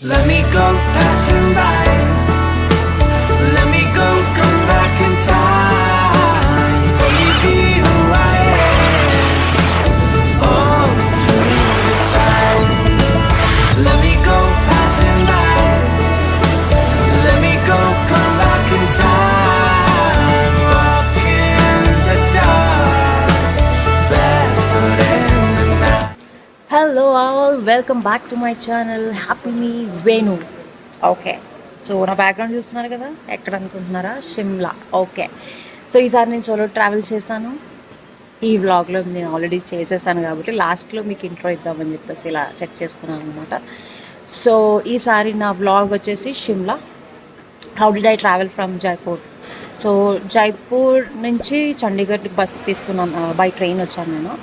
Let me go passing by. Let me go come back in time. Baby, who I am. Oh, dream this time. Let me go passing by. Let me go come back in time. Walk in the dark, barefoot in the night. Hello all, welcome back to my channel HappyMe Venu. Okay so నా background చూస్తున్నారు కదా, ఎక్కడ అనుకుంటున్నారా? Shimla. Okay, so ఈసారి నేను solo travel చేశాను. ఈ వ్లాగ్లో నేను ఆల్రెడీ చేసేసాను కాబట్టి లాస్ట్లో మీకు ఇంట్రో ఇద్దామని చెప్పేసి ఇలా సెట్ చేసుకున్నాను అనమాట. సో ఈసారి నా వ్లాగ్ వచ్చేసి Shimla. How did I travel from Jaipur. So Jaipur నుంచి చండీగఢ్ బస్ తీసుకున్నాను, బై ట్రైన్ వచ్చాను నేను.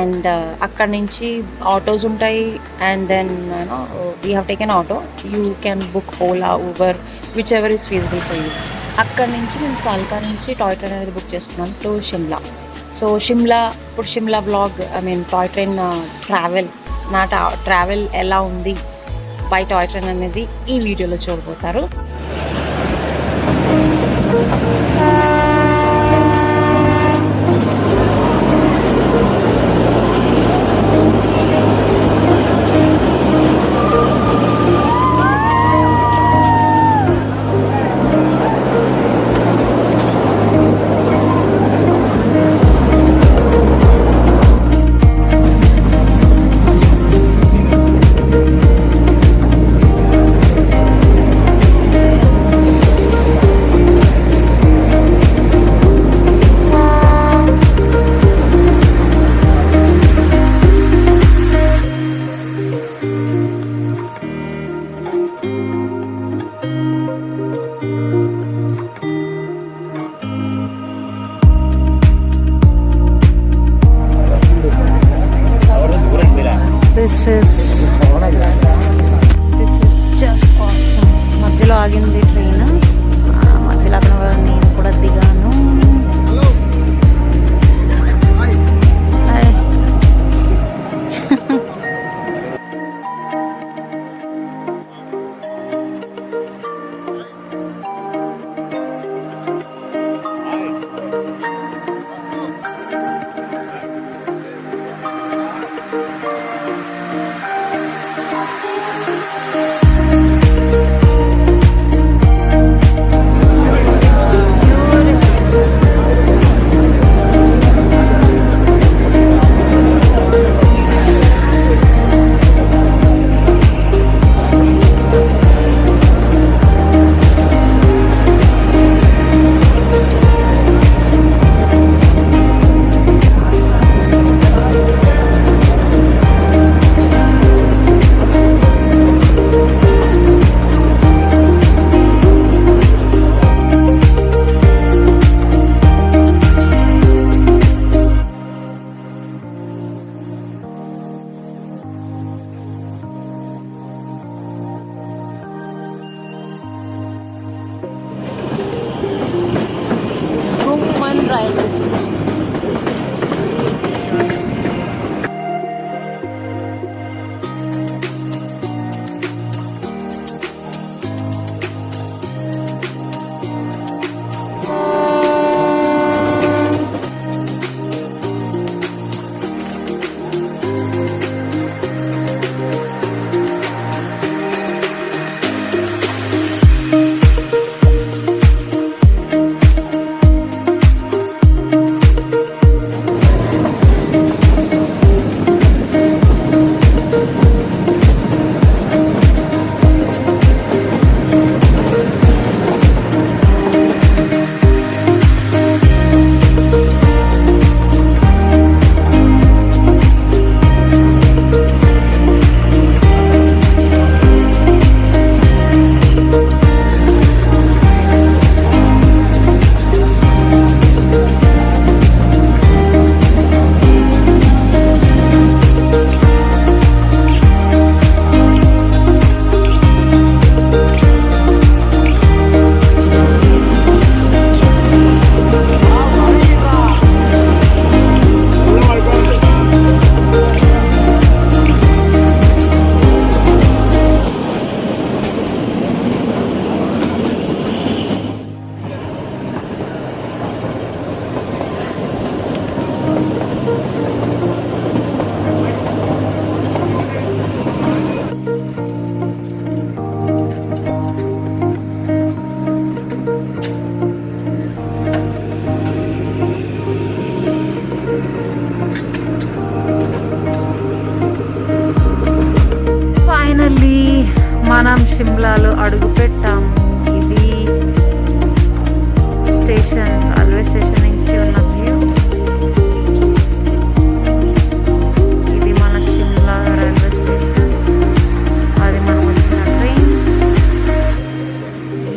అండ్ అక్కడ నుంచి ఆటోస్ ఉంటాయి. And then we have taken auto. You can book Ola, Uber, whichever is feasible for you. అక్కడ నుంచి నేను కాల్కా నుంచి టాయ్ ట్రైన్ అనేది బుక్ చేసుకున్నాను టు షిమ్లా. సో షిమ్లా, ఇప్పుడు Shimla vlog, I mean toy train travel, నా ట్రావెల్ ఎలా ఉంది బై టాయ్ ట్రైన్ అనేది ఈ వీడియోలో చూడబోతారు. This is just awesome. మధ్యలో ఆగింది ట్రైన్, మధ్యలో అక్కడ నేను కూడా దిగాను.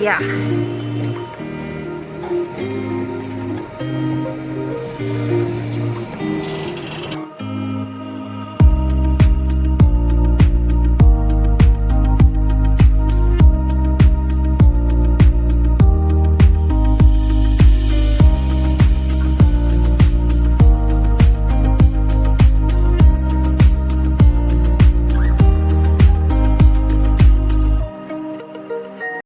యా